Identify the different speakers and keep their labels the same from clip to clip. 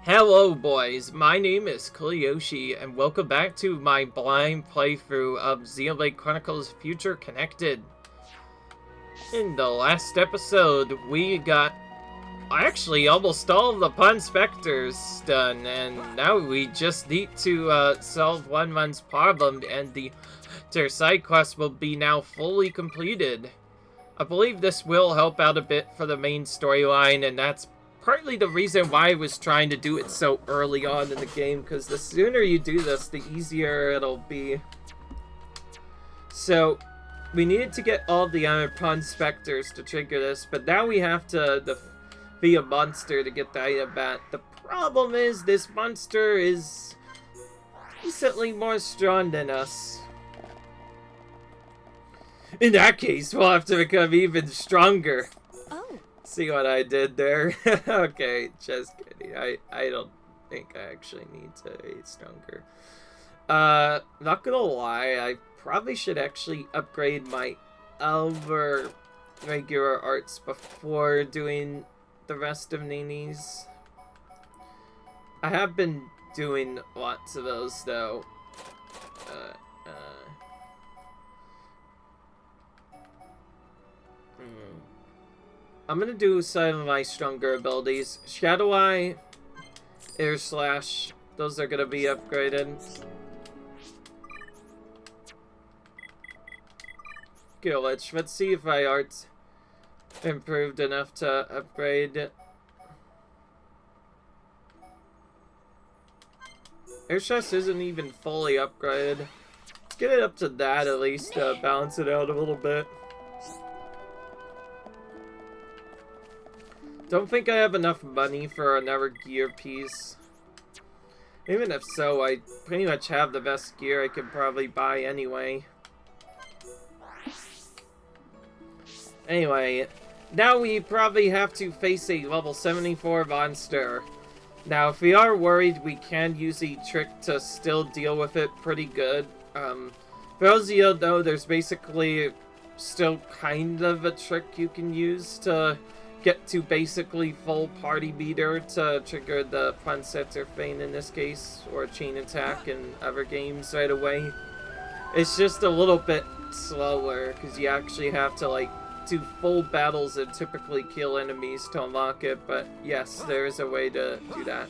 Speaker 1: Hello boys, my name is Koyoshi and welcome back to my blind playthrough of Xenoblade Chronicles Future Connected. In the last episode, we got actually almost all of the Ponspectors done, and now we just need to solve One problem and their side quest will be now fully completed. I believe this will help out a bit for the main storyline, and that's partly the reason why I was trying to do it so early on in the game, because the sooner you do this, the easier it'll be. So, we needed to get all the other Ponspectors to trigger this, but now we have to be a monster to get the item back. The problem is, this monster is decently more strong than us. In that case, we'll have to become even stronger. See what I did there? Okay, just kidding. I don't think I actually need to be stronger. Not gonna lie, I probably should actually upgrade my other regular arts before doing the rest of Nini's. I have been doing lots of those though. I'm gonna do some of my stronger abilities. Shadow Eye, Air Slash, those are gonna be upgraded. Okay, let's see if my art's improved enough to upgrade. Air Slash isn't even fully upgraded. Let's get it up to that at least to balance it out a little bit. Don't think I have enough money for another gear piece. Even if so, I pretty much have the best gear I could probably buy anyway. Anyway, now we probably have to face a level 74 monster. Now, if we are worried, we can use a trick to still deal with it pretty good. For those of you who don't know, there's basically still kind of a trick you can use to get to basically full party meter to trigger the Ponspector Feint in this case, or chain attack in other games right away. It's just a little bit slower, because you actually have to like do full battles and typically kill enemies to unlock it, but yes, there is a way to do that.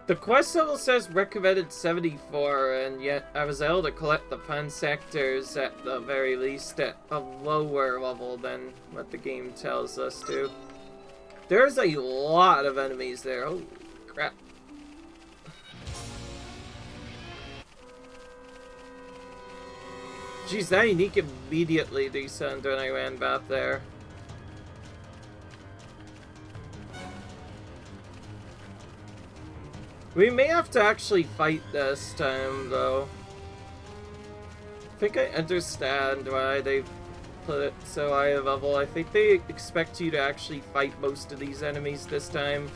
Speaker 1: The quest level says recommended 74, and yet I was able to collect the Ponspectors at the very least at a lower level than what the game tells us to. There's a lot of enemies there. Holy crap. Jeez, that unique immediately descended when I ran back there. We may have to actually fight this time, though. I think I understand why they put it so high a level. I think they expect you to actually fight most of these enemies this time.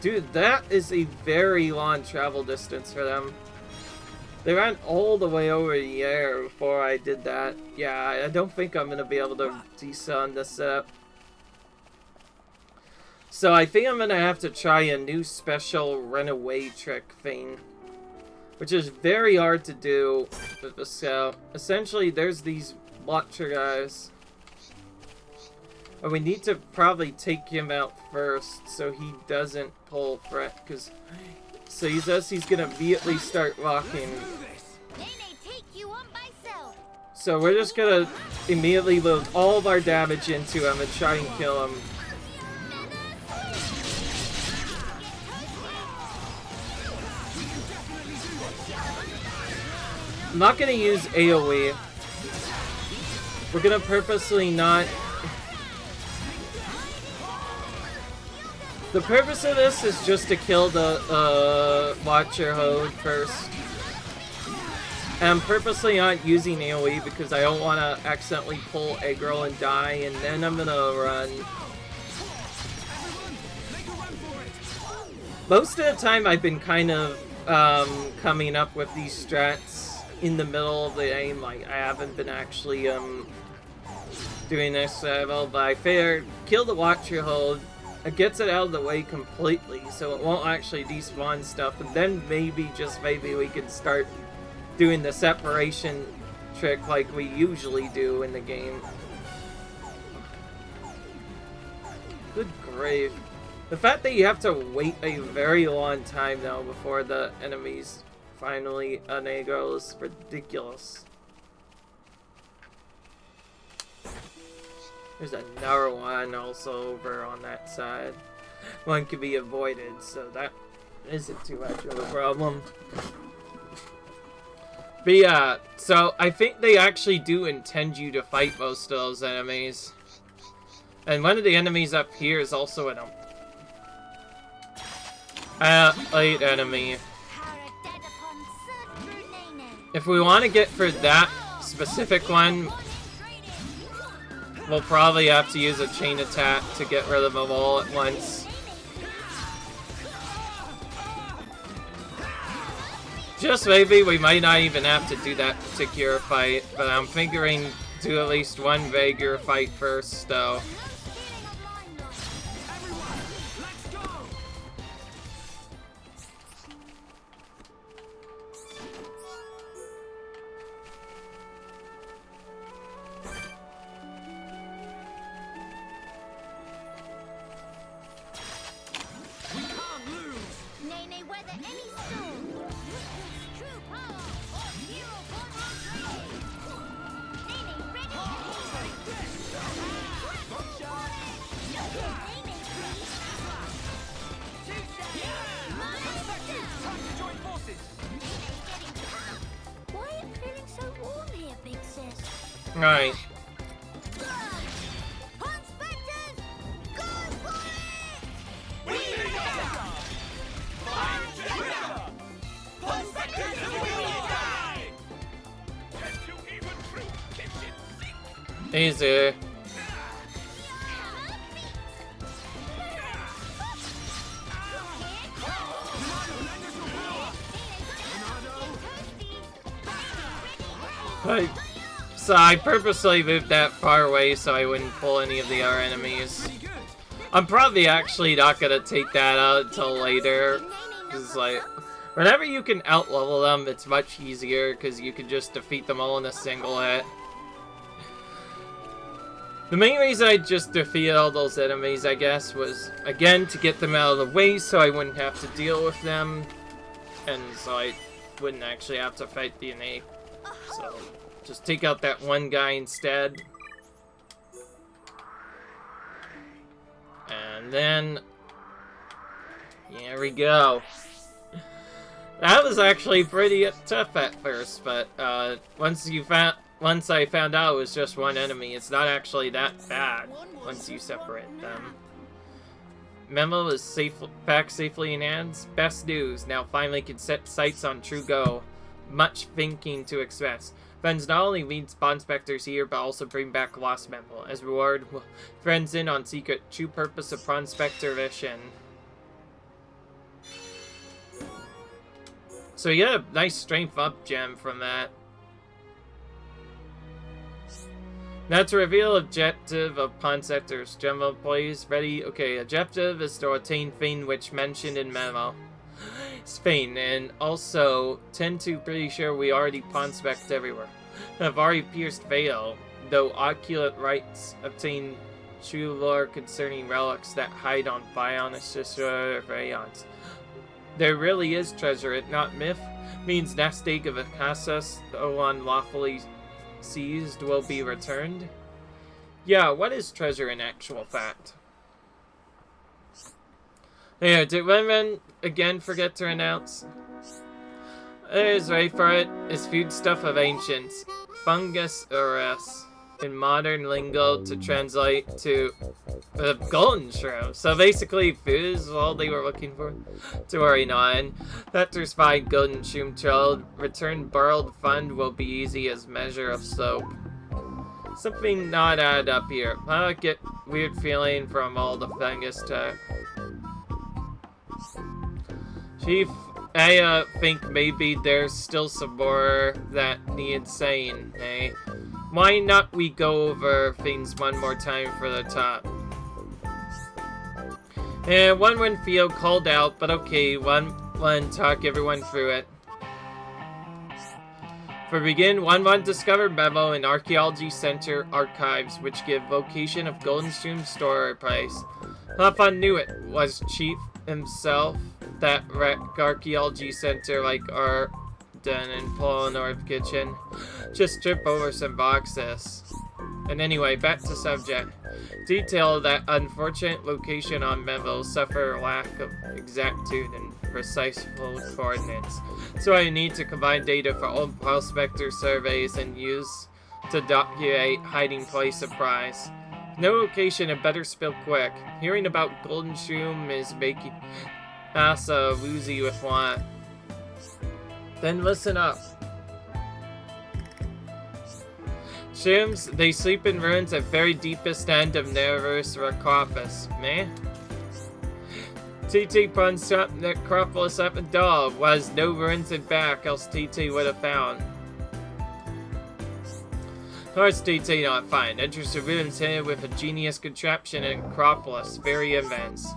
Speaker 1: Dude, that is a very long travel distance for them. They ran all the way over here before I did that. Yeah, I don't think I'm going to be able to descend this up. So I think I'm going to have to try a new special runaway trick thing, which is very hard to do with the scout. Essentially, there's these watcher guys, and we need to probably take him out first so he doesn't pull threat, because so he says he's going to immediately start walking. So we're just going to immediately load all of our damage into him and try and kill him. I'm not going to use AoE. We're going to purposely not... The purpose of this is just to kill the Watcher Horde first. And I'm purposely not using AoE because I don't want to accidentally pull aggro and die, and then I'm going to run. Most of the time I've been kind of coming up with these strats in the middle of the game. Like, I haven't been actually doing this level, but I figured kill the Watcher hold. It gets it out of the way completely, so it won't actually despawn stuff, and then maybe, just maybe, we can start doing the separation trick like we usually do in the game. Good grief. The fact that you have to wait a very long time now before the enemies finally aggro is ridiculous. There's another one also over on that side. One can be avoided, so that isn't too much of a problem. But yeah, so I think they actually do intend you to fight most of those enemies. And one of the enemies up here is also an late enemy. If we want to get for that specific one, we'll probably have to use a chain attack to get rid of them all at once. Just maybe we might not even have to do that particular fight, but I'm figuring do at least one vaguer fight first, though. Right.
Speaker 2: Ponspectors, go for it! We Ponspectors will die!
Speaker 1: Easy. So I purposely moved that far away so I wouldn't pull any of the other enemies. I'm probably actually not gonna take that out until later, because like, whenever you can outlevel them, it's much easier, because you can just defeat them all in a single hit. The main reason I just defeated all those enemies, I guess, was, again, to get them out of the way so I wouldn't have to deal with them, and so I wouldn't actually have to fight the innate. So, just take out that one guy instead. And then, here we go. That was actually pretty tough at first, but once I found out it was just one enemy, it's not actually that bad once you separate them. Memo is back safely in hands. Best news, now finally can set sights on True Go. Much thinking to express. Friends not only lead Ponspectors here, but also bring back Lost Memo. As reward, friends in on secret true purpose of Ponspector Vision. So you get a nice strength up gem from that. Now to reveal objective of Ponspectors. Gemma plays ready. Okay, objective is to attain Fane, which mentioned in Memo. Spain, and also tend to pretty sure we already Ponspect everywhere. Have already pierced Veil, though Oculate rights obtain true lore concerning relics that hide on Bionis or Rayons. There really is treasure, it not myth, means nest egg of Acasus, though unlawfully seized, will be returned. Yeah, what is treasure in actual fact? Yeah, did women again forget to announce? There's right for it. Is foodstuff of ancients. Fungus ores. In modern lingo to translate to golden shroom. So basically food is all they were looking for. To worry not. Factors find golden shroom child. Return borrowed fund will be easy as measure of soap. Something not add up here. I get weird feeling from all the fungus to Chief, I think maybe there's still some more that needs saying, eh? Why not we go over things one more time for the top? And one feel called out, but okay, one talk everyone through it. For begin, 1-1 discover memo in Archaeology Center archives, which give location of Golden Stream store price. Lafon knew it was Chief himself that wreck Archaeology Center like our den in Pole North Kitchen. Just trip over some boxes. And anyway, back to subject. Detail that unfortunate location on memo suffer lack of exactitude and precise full coordinates. So I need to combine data for all Ponspector surveys and use to document hiding place surprise. No location and better spill quick. Hearing about Golden Shroom is making us woozy with want. Then listen up. Shrooms, they sleep in ruins at very deepest end of Nervous Necropolis. Meh? TT punched up Necropolis up a dog. Was no ruins in back, else TT would have found. Of course TT not fine. Enters the ruins hidden with a genius contraption in Necropolis. Very immense.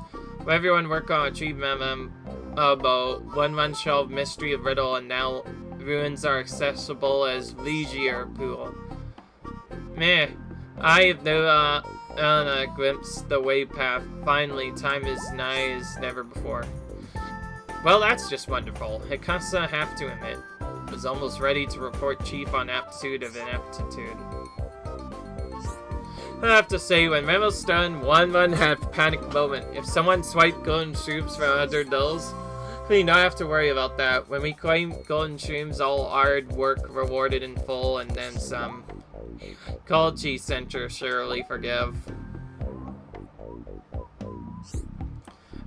Speaker 1: Will everyone work on achievement about 1-1 shelf mystery of riddle, and now ruins are accessible as leisure pool. Meh. I have no glimpse the way path. Finally, time is nigh as never before. Well, that's just wonderful. Hikasa, have to admit, was almost ready to report Chief on aptitude of ineptitude. I have to say, when Memo's done, 1-1 had a panic moment. If someone swiped golden shrooms for 100 dulls, we don't have to worry about that. When we claim golden shrooms, all hard work rewarded in full, and then some. Culture Center surely forgive.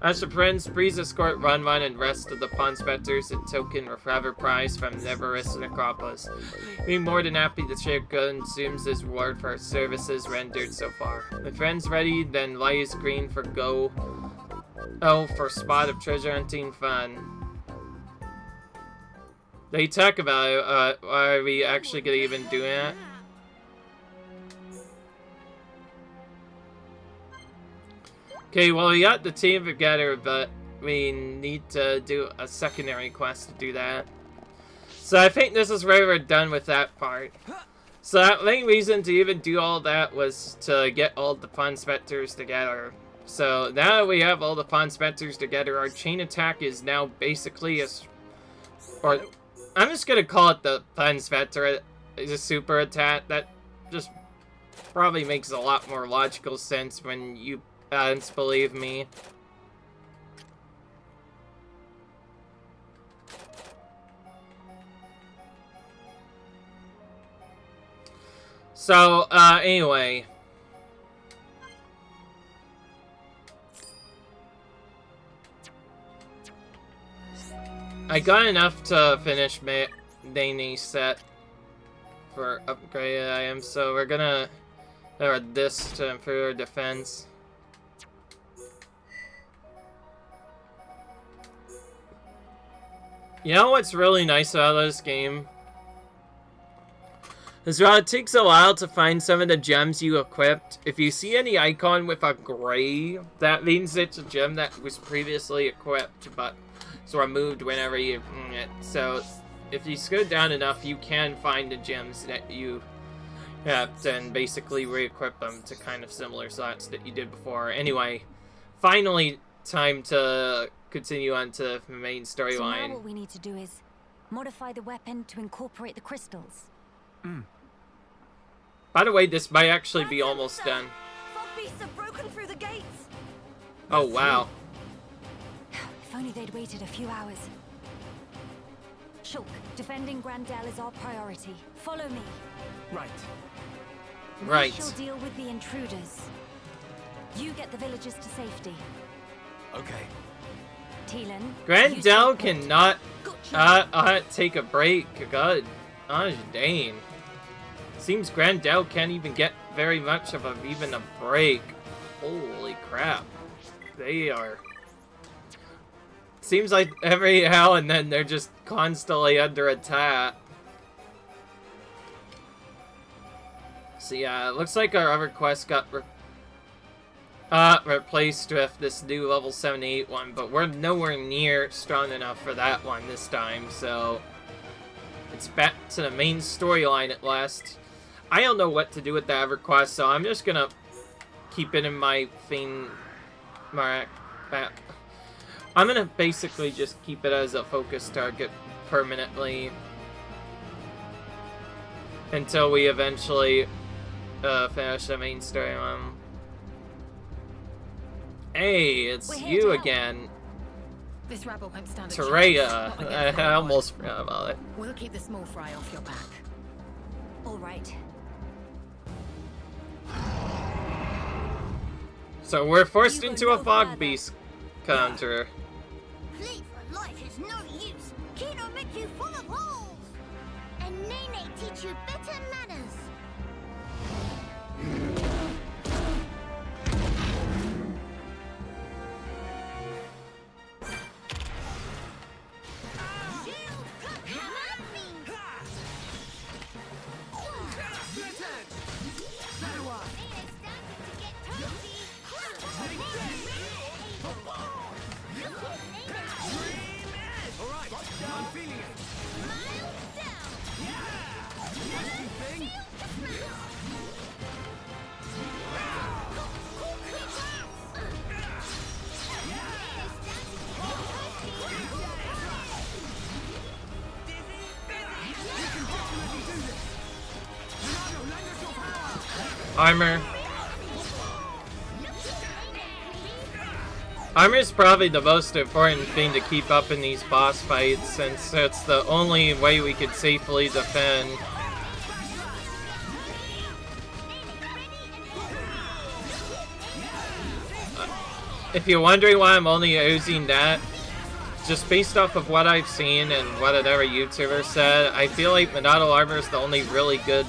Speaker 1: As for friends, please escort 1-1 and rest of the Ponspectors in token of forever prize from Neverest Necropolis. We're more than happy to share golden shrooms as reward for our services rendered so far. With friends ready, then light is green for go. Oh, for spot of treasure hunting fun. They talk about it. Are we actually gonna even do it? Okay, well, we got the team together, but we need to do a secondary quest to do that. So I think this is where we're done with that part. So the main reason to even do all that was to get all the Ponspectors together. So now that we have all the Ponspectors together, our chain attack is now basically or I'm just gonna call it the Ponspector, a super attack. That just probably makes a lot more logical sense when you believe me. So, anyway. I got enough to finish Dainey's set for upgraded items, so we're gonna add this to improve our defense. You know what's really nice about this game? Is while it takes a while to find some of the gems you equipped, if you see any icon with a gray, that means it's a gem that was previously equipped, but it's removed whenever you it. So, if you scroll down enough, you can find the gems that you have and basically re-equip them to kind of similar slots that you did before. Anyway, finally, time to continue on to the main storyline.
Speaker 3: So now what we need to do is modify the weapon to incorporate the crystals.
Speaker 1: By the way, this might actually be almost done.
Speaker 2: Fog beasts have broken through the gates.
Speaker 1: Oh, wow.
Speaker 3: If only they'd waited a few hours. Shulk, defending Grandel is our priority. Follow me.
Speaker 4: Right.
Speaker 1: Right.
Speaker 3: We shall deal with the intruders. You get the villagers to safety.
Speaker 4: Okay.
Speaker 3: Teelan,
Speaker 1: Grandel
Speaker 3: you stay put.
Speaker 1: cannot take a break. God. Gosh dang. Seems Grandel can't even get very much of even a break. Holy crap. They are... Seems like every now and then they're just constantly under attack. So yeah, it looks like our other quest got replaced with this new level 78 one, but we're nowhere near strong enough for that one this time, so it's back to the main storyline at last. I don't know what to do with the other quest, so I'm just gonna keep it in my thing. I'm gonna basically just keep it as a focus target permanently until we eventually finish the main storyline. Hey, it's you again.
Speaker 5: This rabble won't stand a
Speaker 1: Terrea.
Speaker 5: chance.
Speaker 1: I almost forgot about it.
Speaker 5: We'll keep the small fry off your back.
Speaker 3: All right.
Speaker 1: So we're forced
Speaker 3: You
Speaker 1: into
Speaker 3: go
Speaker 1: a
Speaker 3: no
Speaker 1: fog
Speaker 3: further.
Speaker 1: beast counter.
Speaker 2: Flee for life is no use. Kino make you full of holes. And Nene teach you better manners. Shield cut hammer beam. Nene's starting to get toasty.
Speaker 4: Alright, I'm feeling it.
Speaker 2: Miles down.
Speaker 4: Thing?
Speaker 1: Armor. Armor is probably the most important thing to keep up in these boss fights, since it's the only way we could safely defend. If you're wondering why I'm only using that, just based off of what I've seen and what another YouTuber said, I feel like Minato Armor is the only really good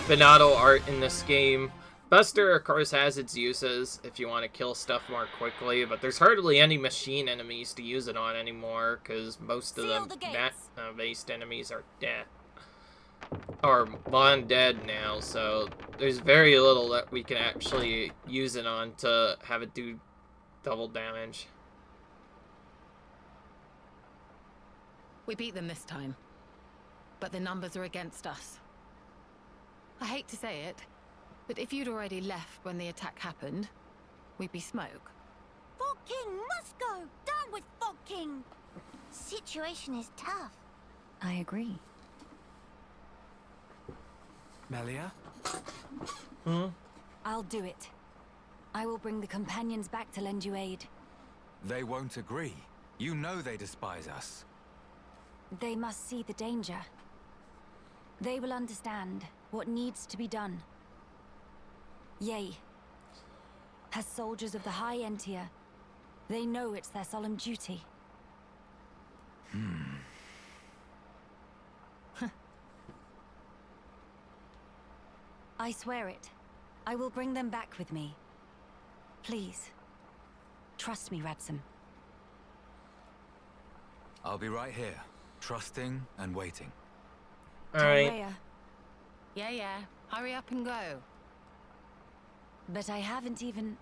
Speaker 1: Minato art in this game. Buster, of course, has its uses if you want to kill stuff more quickly, but there's hardly any machine enemies to use it on anymore, because most of
Speaker 3: Seal
Speaker 1: the
Speaker 3: the gates.
Speaker 1: net-based enemies are dead. Or undead now, so there's very little that we can actually use it on to have it do double damage.
Speaker 5: We beat them this time, but the numbers are against us. I hate to say it, but if you'd already left when the attack happened, we'd be smoke.
Speaker 2: Fog King must go. Down with Fog King. Situation is tough.
Speaker 3: I agree.
Speaker 4: Melia?
Speaker 3: I'll do it. I will bring the companions back to lend you aid.
Speaker 4: They won't agree. You know they despise us.
Speaker 3: They must see the danger. They will understand what needs to be done. Yea. As soldiers of the High Entia, they know it's their solemn duty. I swear it. I will bring them back with me. Please. Trust me, Radsam.
Speaker 4: I'll be right here, trusting and waiting.
Speaker 1: Alright.
Speaker 3: Tyrea,
Speaker 5: Yeah. Hurry up and go.
Speaker 3: but I haven't even...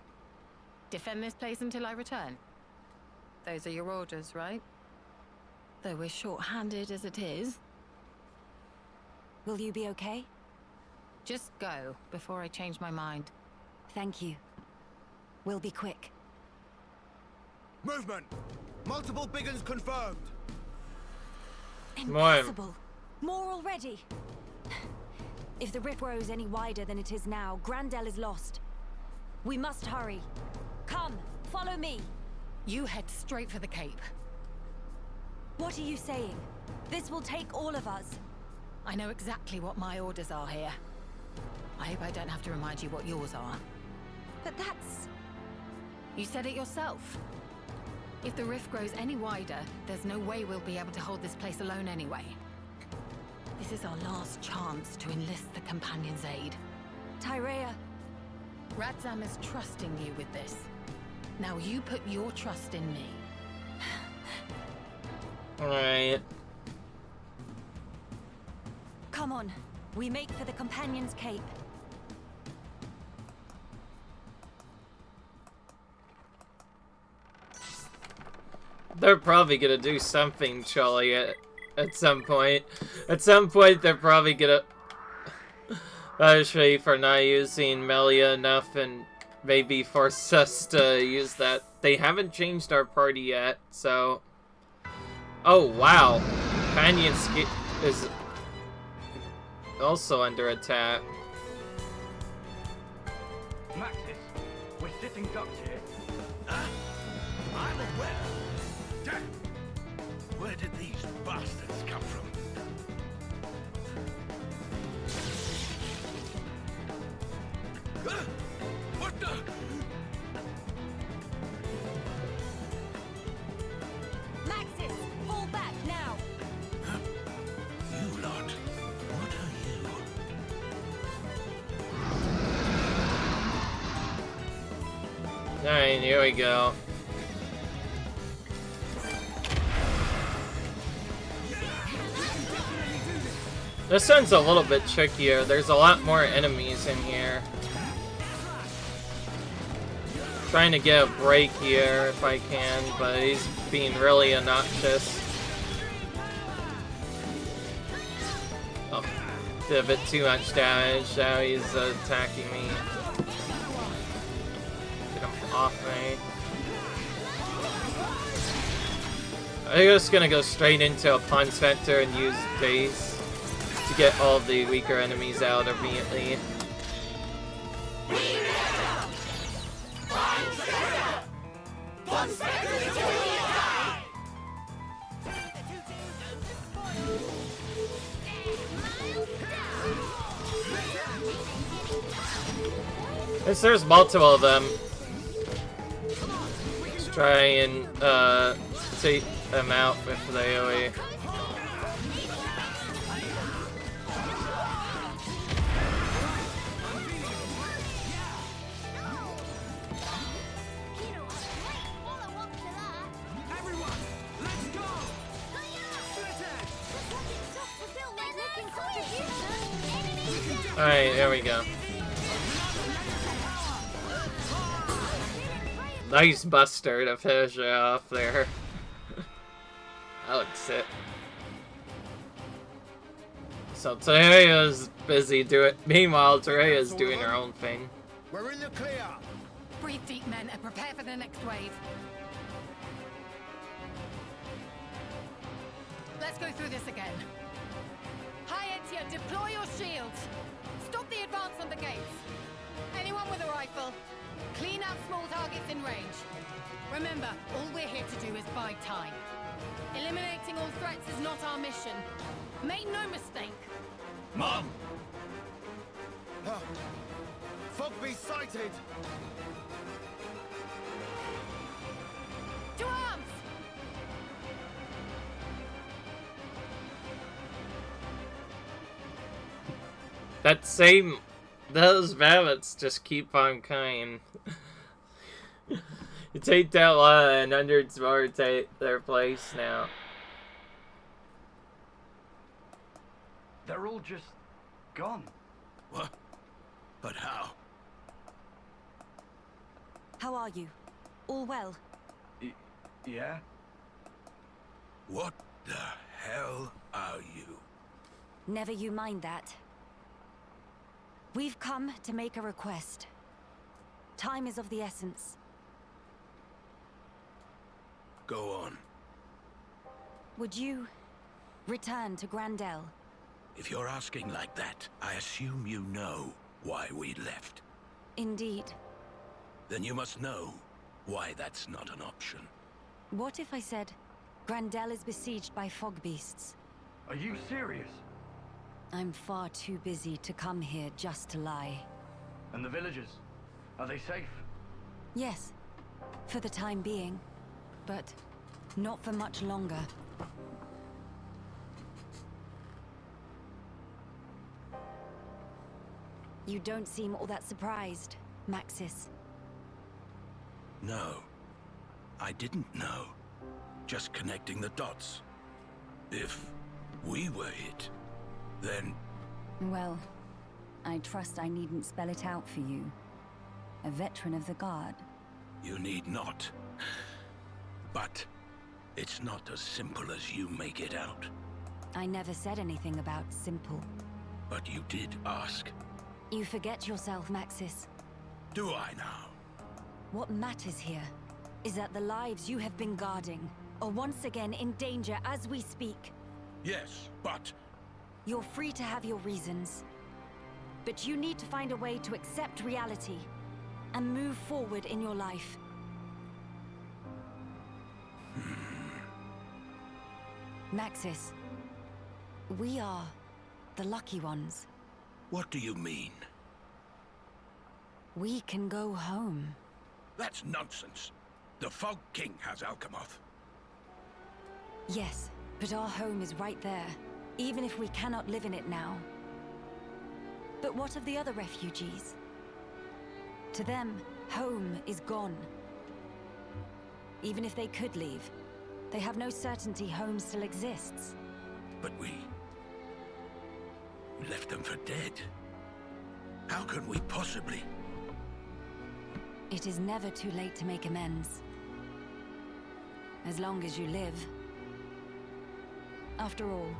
Speaker 5: Defend this place until I return. Those are your orders, right? Though we're short-handed as it is.
Speaker 3: Will you be okay?
Speaker 5: Just go before I change my mind.
Speaker 3: Thank you. We'll be quick.
Speaker 6: Movement! Multiple biggins confirmed!
Speaker 3: Impossible! More already! If the rip grows any wider than it is now, Grandel is lost. We must hurry. Come, follow me!
Speaker 5: You head straight for the Cape.
Speaker 3: What are you saying? This will take all of us.
Speaker 5: I know exactly what my orders are here. I hope I don't have to remind you what yours are.
Speaker 3: But that's...
Speaker 5: You said it yourself. If the rift grows any wider, there's no way we'll be able to hold this place alone anyway. This is our last chance to enlist the Companion's aid.
Speaker 3: Tyrea,
Speaker 5: Radzam is trusting you with this. Now you put your trust in me.
Speaker 1: Alright.
Speaker 3: come on. We make for the Companion's Cape.
Speaker 1: They're probably gonna do something, Charlie, at some point. At some point, they're probably gonna punish me for not using Melia enough and maybe force us to use that. They haven't changed our party yet, so... Oh, wow. Companion is also under attack.
Speaker 7: Maxis, we're sitting ducks here. I'm aware. Where did these bastards come from? What the?
Speaker 3: Maxis, fall back now.
Speaker 7: You lot. What are you?
Speaker 1: Alright, here we go. This one's a little bit trickier. There's a lot more enemies in here. Trying to get a break here if I can, but he's being really obnoxious. Oh, did a bit too much damage. Now he's attacking me. Get him off me. I'm just gonna go straight into a Ponspector and use Base to get all of the weaker enemies out immediately. Yes, there's multiple of them. Let's try and take them out with the AoE. Alright, there we go. Nice buster to finish it off there. That looks it. So Tereya's busy doing. Meanwhile, Tereya's doing her own thing.
Speaker 6: We're in the clear.
Speaker 5: Breathe deep, men, and prepare for the next wave. Let's go through this again. High Entia, deploy your shields. Stop the advance on the gates. Anyone with a rifle, clean out small targets in range. Remember, all we're here to do is buy time. Eliminating all threats is not our mission. Make no mistake.
Speaker 7: Mom!
Speaker 6: Fogby sighted.
Speaker 5: To arms!
Speaker 1: Those mammoths just keep on coming. You take down one and hundreds more take their place now.
Speaker 7: They're all just gone.
Speaker 6: What? But how?
Speaker 3: How are you? All well?
Speaker 7: Yeah?
Speaker 6: What the hell are you?
Speaker 3: Never you mind that. We've come to make a request. Time is of the essence.
Speaker 6: Go on.
Speaker 3: Would you return to Grandel?
Speaker 6: If you're asking like that, I assume you know why we left.
Speaker 3: Indeed.
Speaker 6: Then you must know why that's not an option.
Speaker 3: What if I said Grandel is besieged by fog beasts?
Speaker 7: Are you serious?
Speaker 3: I'm far too busy to come here just to lie.
Speaker 7: And the villagers? Are they safe?
Speaker 3: Yes, for the time being, but not for much longer. You don't seem all that surprised, Maxis.
Speaker 6: No. I didn't know. Just connecting the dots. If we were hit, then...
Speaker 3: Well, I trust I needn't spell it out for you. A veteran of the Guard.
Speaker 6: You need not. But It's not as simple as you make it out.
Speaker 3: I never said anything about simple.
Speaker 6: But you did ask.
Speaker 3: You forget yourself, Maxis.
Speaker 6: Do I now?
Speaker 3: What matters here is that the lives you have been guarding are once again in danger as we speak.
Speaker 6: Yes, but...
Speaker 3: You're free to have your reasons. But you need to find a way to accept reality and move forward in your life. Maxis, we are the lucky ones.
Speaker 6: What do you mean?
Speaker 3: We can go home.
Speaker 6: That's nonsense. The Fog King has Alchemoth.
Speaker 3: Yes, but our home is right there, even if we cannot live in it now. But what of the other refugees? To them, home is gone. Even if they could leave, they have no certainty home still exists.
Speaker 6: But we left them for dead. How can we possibly?
Speaker 3: It is never too late to make amends. As long as you live. After all,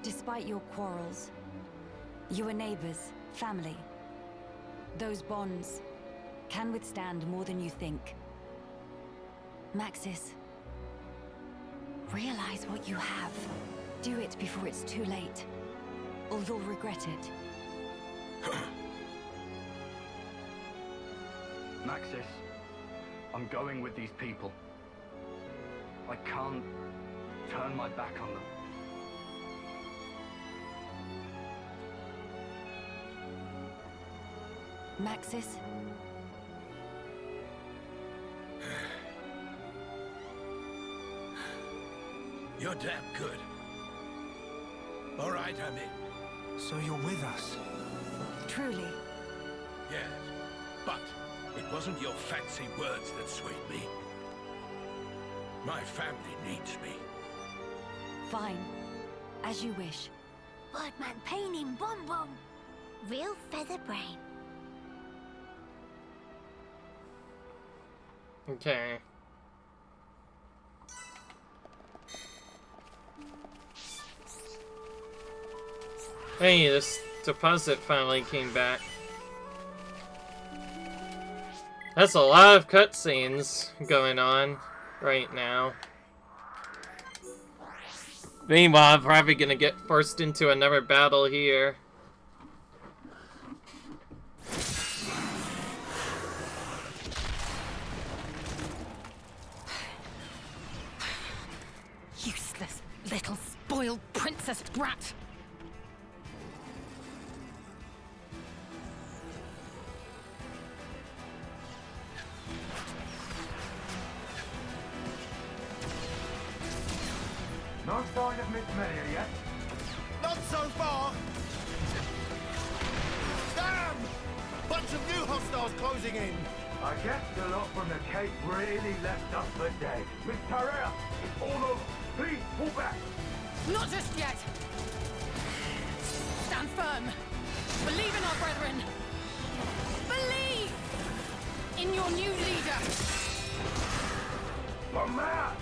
Speaker 3: despite your quarrels, you are neighbors, family. Those bonds can withstand more than you think. Maxis, realize what you have. Do it before it's too late, or you'll regret it.
Speaker 7: Maxis, I'm going with these people. I can't turn my back on them.
Speaker 3: Maxis?
Speaker 6: You're damn good. All right, I'm in.
Speaker 8: So you're with us?
Speaker 3: Truly.
Speaker 6: Yes, but it wasn't your fancy words that swayed me. My family needs me.
Speaker 3: Fine. As you wish.
Speaker 2: Birdman pain in Bom Bom. Real feather brain.
Speaker 1: Okay. Hey, this deposit finally came back. That's a lot of cutscenes going on right now. Meanwhile, I'm probably gonna get forced into another battle here.
Speaker 5: Useless little spoiled princess brat.
Speaker 7: No sign of Miss Melia yet?
Speaker 9: Not so far! Damn! Bunch of new hostiles closing in!
Speaker 7: I guess the lot from the Cape really left us for dead. Miss Tarea, it's all over. Please, pull back.
Speaker 5: Not just yet. Stand firm. Believe in our brethren. Believe in your new leader.
Speaker 7: But man,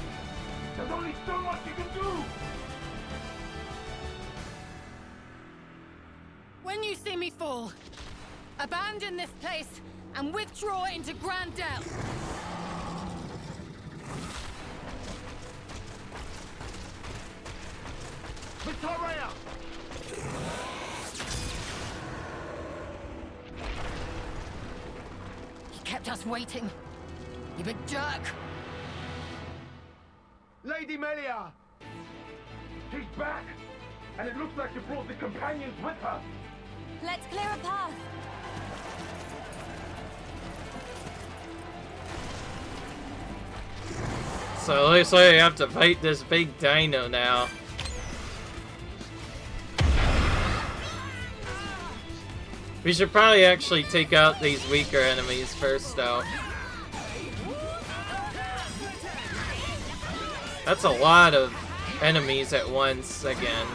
Speaker 7: there's only so much you can do.
Speaker 5: When you see me fall, abandon this place and withdraw into Grandel.
Speaker 7: Miss Tarea!
Speaker 5: He kept us waiting. You big jerk.
Speaker 7: Lady Melia! She's back! And it looks like she brought the companions with her.
Speaker 3: Let's clear a path.
Speaker 1: So it looks like I have to fight this big dino now. We should probably actually take out these weaker enemies first, though. That's a lot of enemies at once, again.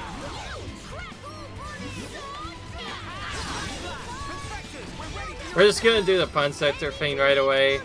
Speaker 1: We're just gonna do the Ponspector thing right away.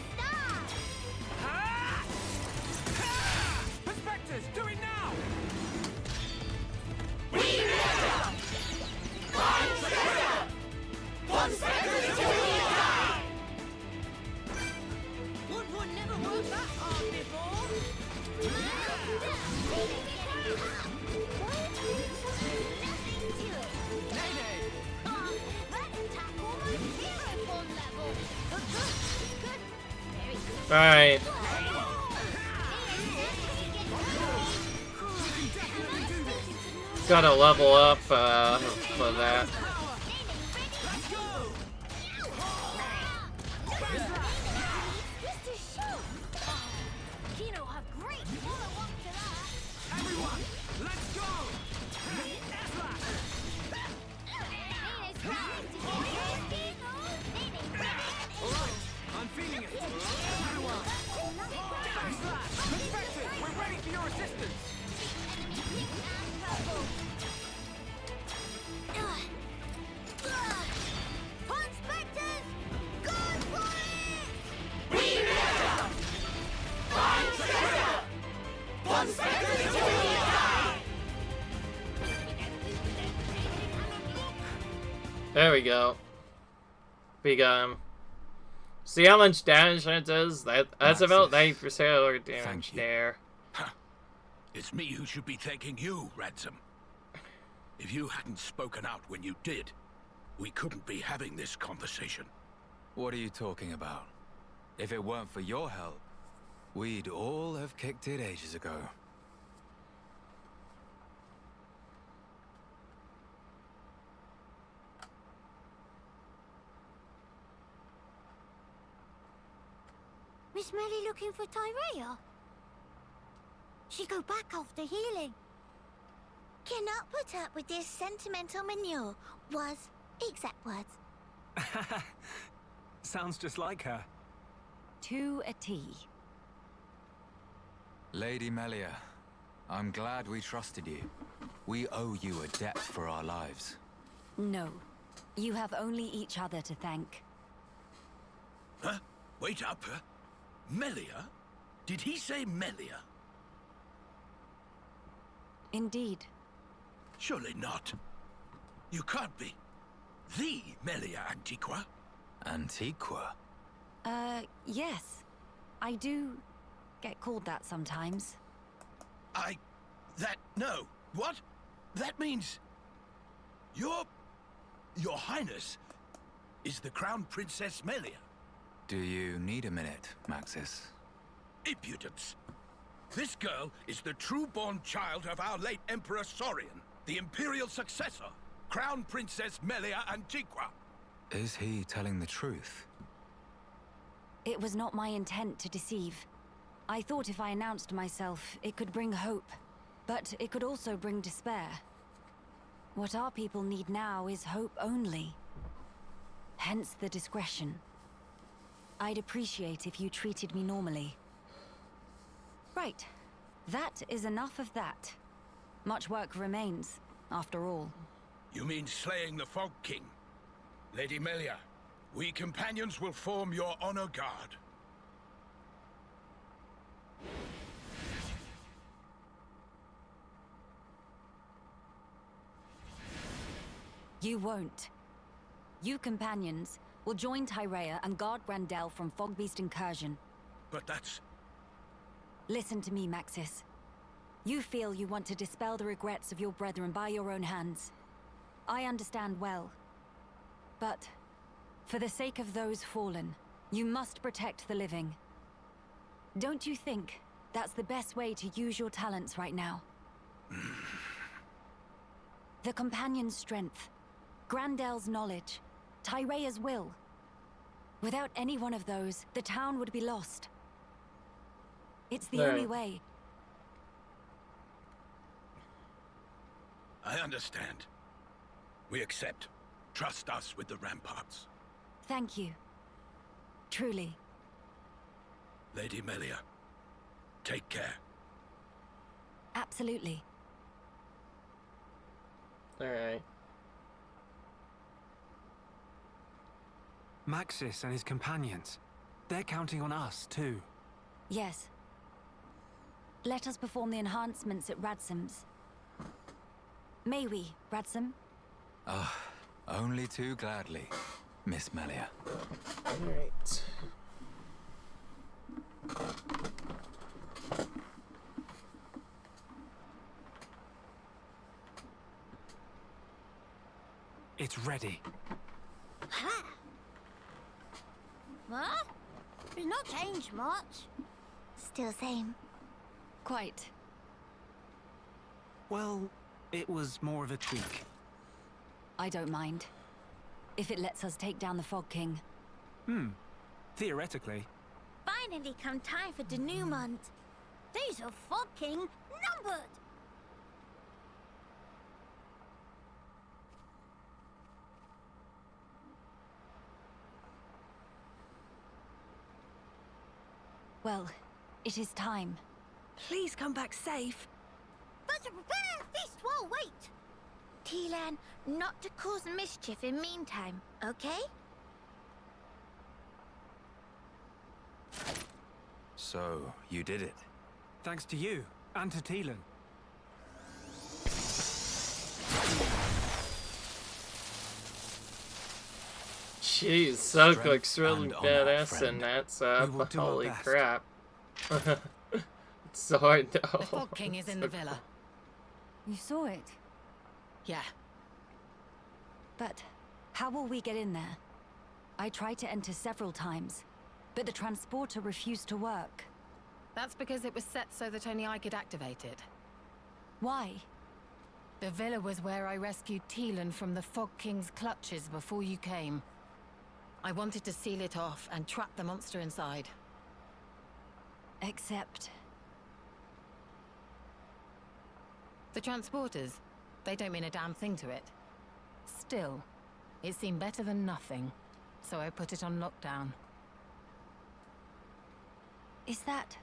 Speaker 1: Alright. Gotta level up for that.
Speaker 8: I'm feeling it. Ponspectors, we're ready for your assistance.
Speaker 2: Ponspectors, go for it!
Speaker 1: There we go. We got him. See how much damage that does? That's about 90% damage there.
Speaker 6: Huh. It's me who should be thanking you, Ransom. If you hadn't spoken out when you did, we couldn't be having this conversation.
Speaker 4: What are you talking about? If it weren't for your help, we'd all have kicked it ages ago.
Speaker 2: Miss Melly looking for Tyrea? She go back after healing. Cannot put up with this sentimental manure. Was exact words.
Speaker 8: Sounds just like her.
Speaker 3: To a T.
Speaker 4: Lady Melia, I'm glad we trusted you. We owe you a debt for our lives.
Speaker 3: No. You have only each other to thank.
Speaker 6: Huh? Wait up. Melia? Did he say Melia?
Speaker 3: Indeed.
Speaker 6: Surely not. You can't be. The Melia Antiqua?
Speaker 4: Antiqua?
Speaker 3: Yes. I do get called that sometimes.
Speaker 6: No. What? That means... Your Highness is the Crown Princess Melia.
Speaker 4: Do you need a minute, Maxis?
Speaker 6: Impudence. This girl is the true-born child of our late Emperor Saurian, the Imperial successor, Crown Princess Melia Antiqua.
Speaker 4: Is he telling the truth?
Speaker 3: It was not my intent to deceive. I thought if I announced myself, it could bring hope. But it could also bring despair. What our people need now is hope only. Hence the discretion. I'd appreciate if you treated me normally. Right. That is enough of that. Much work remains, after all.
Speaker 6: You mean slaying the Fog King? Lady Melia, we companions will form your honor guard.
Speaker 3: You won't. You companions will join Tyrea and guard Grandel from Fogbeast incursion.
Speaker 6: But that's...
Speaker 3: Listen to me, Maxis. You feel you want to dispel the regrets of your brethren by your own hands. I understand well. But, for the sake of those fallen, you must protect the living. Don't you think that's the best way to use your talents right now? The Companion's strength, Grandel's knowledge, Tyrea's will. Without any one of those, the town would be lost. It's the only way.
Speaker 6: I understand. We accept. Trust us with the ramparts.
Speaker 3: Thank you. Truly.
Speaker 6: Lady Melia, take care.
Speaker 3: Absolutely.
Speaker 1: Alright.
Speaker 8: Maxis and his companions. They're counting on us, too.
Speaker 3: Yes. Let us perform the enhancements at Radsom's. May we, Radsom?
Speaker 4: Only too gladly, Miss Melia.
Speaker 1: Alright.
Speaker 8: It's ready.
Speaker 2: Huh? It's not changed much. Still same.
Speaker 3: Quite.
Speaker 8: Well, it was more of a tweak.
Speaker 3: I don't mind. If it lets us take down the Fog King.
Speaker 8: Theoretically.
Speaker 2: Finally come time for denouement. These are Fog King numbered.
Speaker 3: Well, it is time.
Speaker 10: Please come back safe.
Speaker 2: But to prepare feast while wait. Tilan, not to cause mischief in meantime, okay?
Speaker 4: So, you did it.
Speaker 8: Thanks to you, and to Teelan.
Speaker 1: Jeez, Silk
Speaker 4: Strength
Speaker 1: looks really
Speaker 4: and honor,
Speaker 1: badass in
Speaker 4: friend.
Speaker 1: that sub.
Speaker 8: We will do our
Speaker 1: Holy
Speaker 8: best.
Speaker 1: crap. It's so hard to...
Speaker 5: The Fog King is in the villa.
Speaker 3: You saw it.
Speaker 5: Yeah.
Speaker 3: But how will we get in there? I tried to enter several times, but the transporter refused to work.
Speaker 5: That's because it was set so that only I could activate it.
Speaker 3: Why?
Speaker 5: The villa was where I rescued Teelan from the Fog King's clutches before you came. I wanted to seal it off and trap the monster inside.
Speaker 3: Except...
Speaker 5: The transporters, they don't mean a damn thing to it. Still, it seemed better than nothing, so I put it on lockdown.
Speaker 3: is that...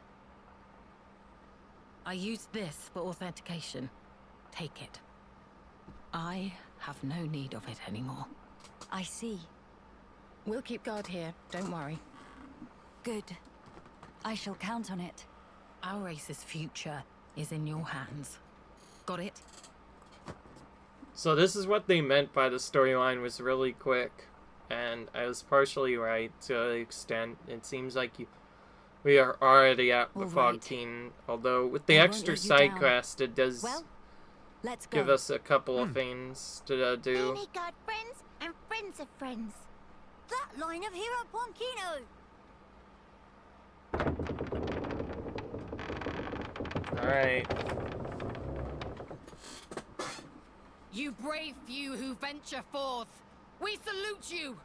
Speaker 5: I used this for authentication. Take it. I have no need of it anymore.
Speaker 3: I see.
Speaker 5: We'll keep guard here, don't worry.
Speaker 3: Good. I shall count on it.
Speaker 5: Our race's future is in your hands. Got it?
Speaker 1: So this is what they meant by the storyline was really quick. And I was partially right to an extent. It seems like we are already at the
Speaker 3: All
Speaker 1: Fog
Speaker 3: right.
Speaker 1: King. Although with the
Speaker 3: I won't
Speaker 1: extra
Speaker 3: let you
Speaker 1: side
Speaker 3: down.
Speaker 1: quest, it does
Speaker 3: Well, let's go.
Speaker 1: give us a couple of things to
Speaker 2: We
Speaker 1: do.
Speaker 2: need guard friends and friends of friends. That line of Hero Ponkino.
Speaker 1: Alright.
Speaker 5: You brave few who venture forth, we salute you!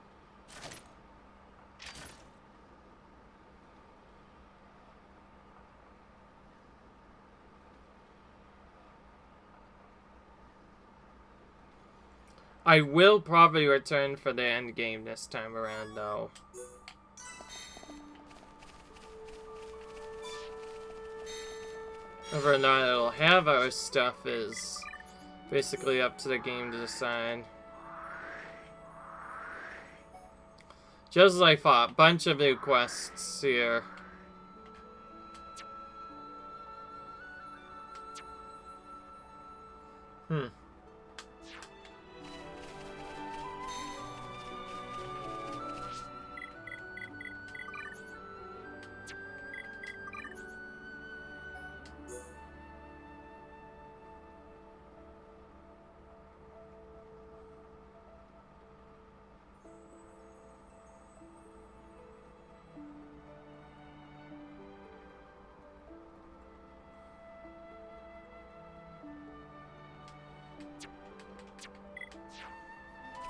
Speaker 1: I will probably return for the end game this time around, though. Whether or not it'll have our stuff is basically up to the game to decide. Just as I thought, bunch of new quests here.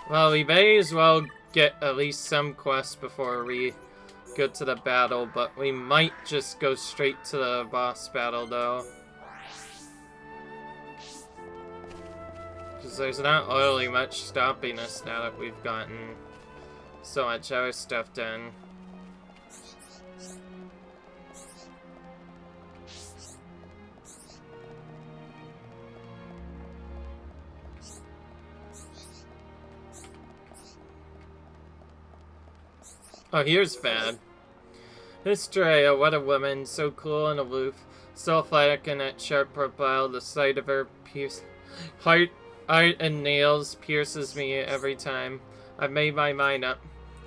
Speaker 1: Well, we may as well get at least some quests before we go to the battle, but we might just go straight to the boss battle, though. Because there's not really much stopping us now that we've gotten so much other stuff done. Oh, here's Fad. Estrella, what a woman, so cool and aloof, so athletic in that sharp profile. The sight of her heart and nails pierces me every time. I've made my mind up.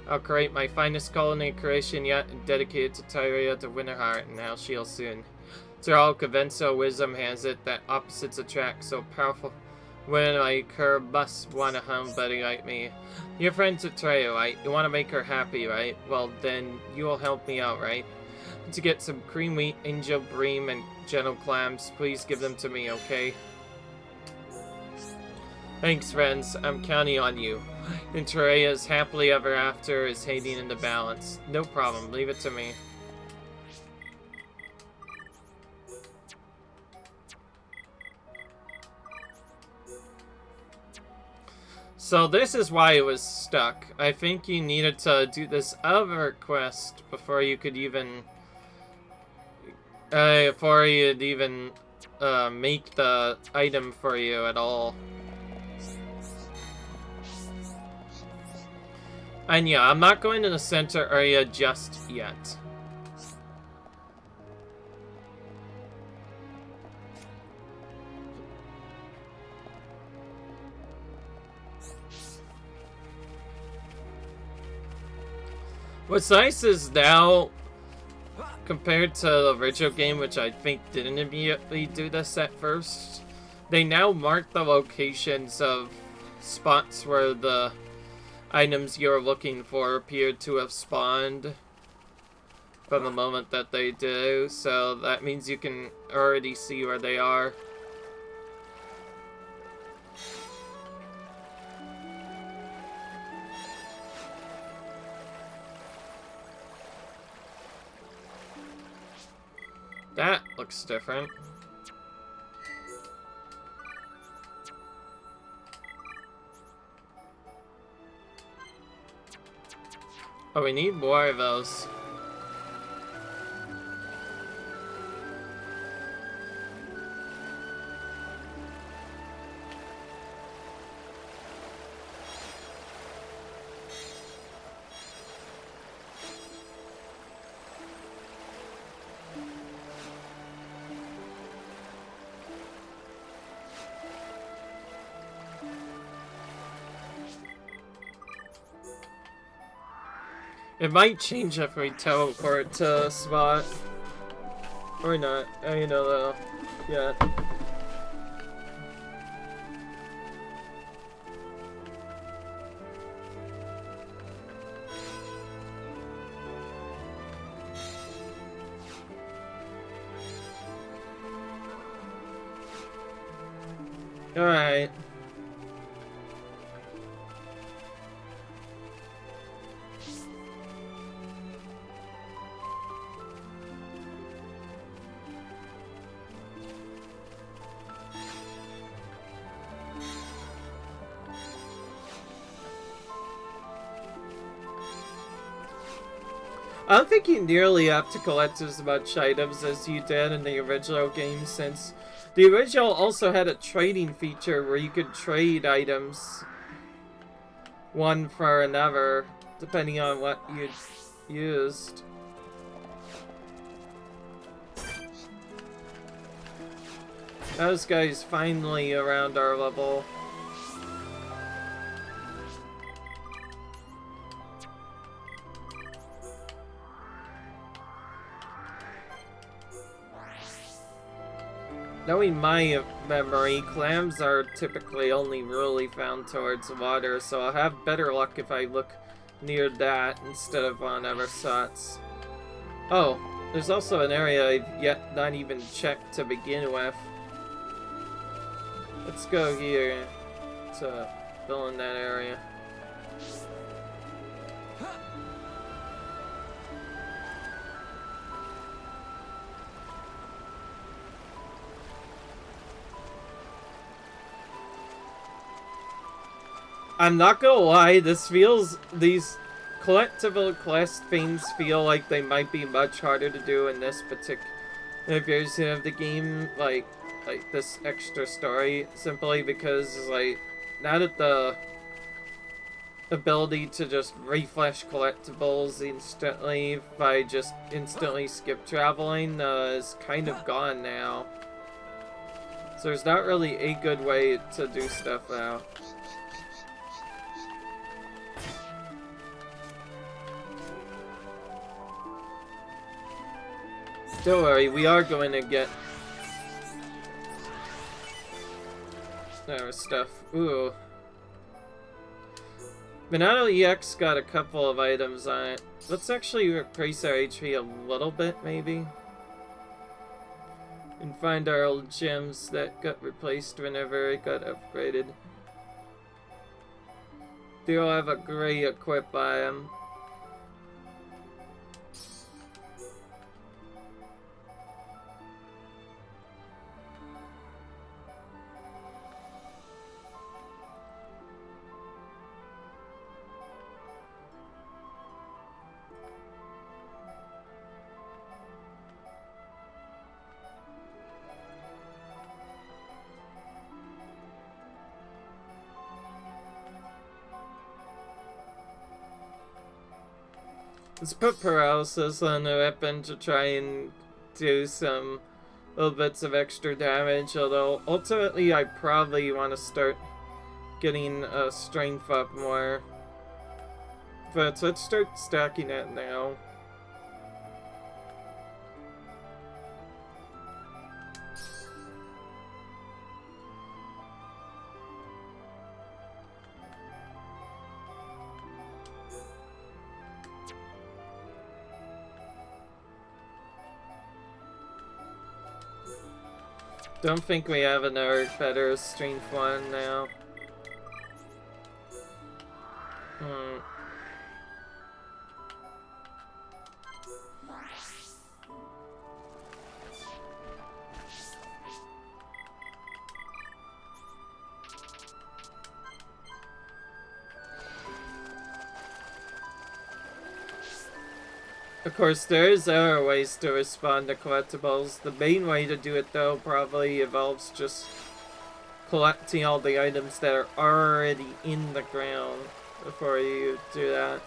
Speaker 1: I'll create my finest colony creation yet and dedicate it to Tyria to win her heart, and now she'll soon. To all conventional wisdom has it that opposites attract, so powerful when like her must want a homebody like me. Your friend's a Treya, right? You want to make her happy, right? Well, then you will help me out, right? To get some cream wheat, angel bream, and gentle clams, please give them to me, okay? Thanks, friends. I'm counting on you. And Treya's happily ever after is hanging in the balance. No problem. Leave it to me. So this is why it was stuck. I think you needed to do this other quest before you could even... before you'd even make the item for you at all. And yeah, I'm not going to the center area just yet. What's nice is now, compared to the original game, which I think didn't immediately do this at first, they now mark the locations of spots where the items you're looking for appear to have spawned from the moment that they do, so that means you can already see where they are. That looks different. Oh, we need more of those. It might change if we teleport to a spot. Or not. I don't know. Yeah. Alright. I don't think you nearly have to collect as much items as you did in the original game, since the original also had a trading feature where you could trade items one for another, depending on what you'd used. Those guys finally around our level. Knowing my memory, clams are typically only really found towards water, so I'll have better luck if I look near that instead of on Eversots. Oh, there's also an area I've yet not even checked to begin with. Let's go here to fill in that area. I'm not gonna lie, these collectible quest things feel like they might be much harder to do in this particular version of the game, like this extra story, simply because, like, now that the ability to just refresh collectibles instantly by just instantly skip traveling is kind of gone now. So there's not really a good way to do stuff now. Don't worry, we are going to get stuff. Ooh. Minato EX got a couple of items on it. Let's actually increase our HP a little bit, maybe. And find our old gems that got replaced whenever it got upgraded. They all have a great equip by them. Let's put paralysis on the weapon to try and do some little bits of extra damage, although ultimately I probably want to start getting strength up more. But let's start stacking it now. Don't think we have another better strength one now. Of course, there is other ways to respond to collectibles. The main way to do it, though, probably involves just collecting all the items that are already in the ground before you do that.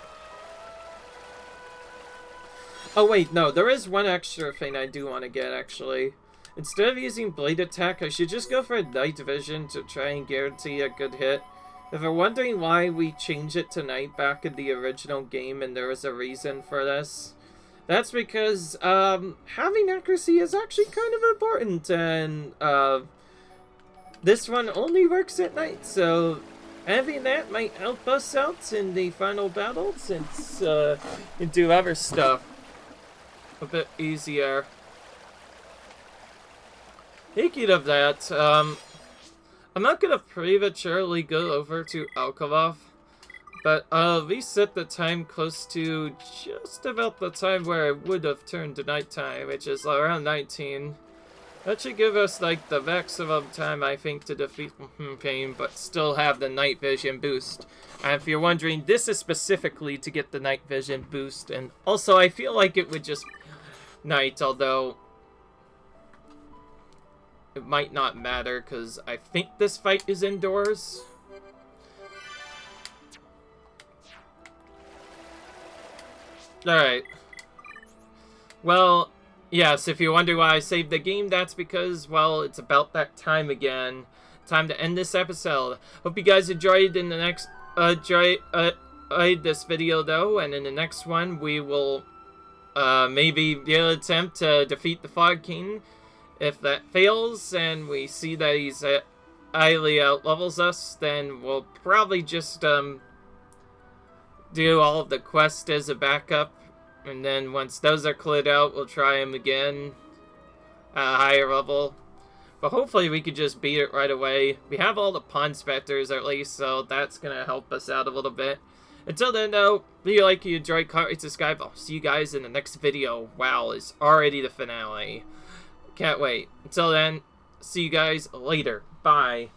Speaker 1: Oh wait, no, there is one extra thing I do want to get, actually. Instead of using blade attack, I should just go for night vision to try and guarantee a good hit. If you're wondering why we changed it to night back in the original game and there was a reason for this, that's because having accuracy is actually kind of important, and this one only works at night, so having that might help us out in the final battle, since you do other stuff a bit easier. Speaking of that, I'm not gonna prematurely go over to Alkaloth, but we set the time close to just about the time where it would have turned to nighttime, which is around 19. That should give us like the maximum time, I think, to defeat Pain, but still have the night vision boost. And if you're wondering, this is specifically to get the night vision boost, and also I feel like it would just night, although it might not matter because I think this fight is indoors. Alright. Well, yes, if you wonder why I saved the game, that's because, well, it's about that time again. Time to end this episode. Hope you guys enjoyed in the next this video though, and in the next one we will maybe be able to attempt to defeat the Fog King. If that fails and we see that he's highly outlevels us, then we'll probably just do all of the quests as a backup, and then once those are cleared out, we'll try him again at a higher level. But hopefully we could just beat it right away. We have all the Ponspectors at least, so that's gonna help us out a little bit. Until then though, if you like, you enjoyed, comment, subscribe. I'll see you guys in the next video. Wow, it's already the finale. Can't wait. Until then, see you guys later. Bye.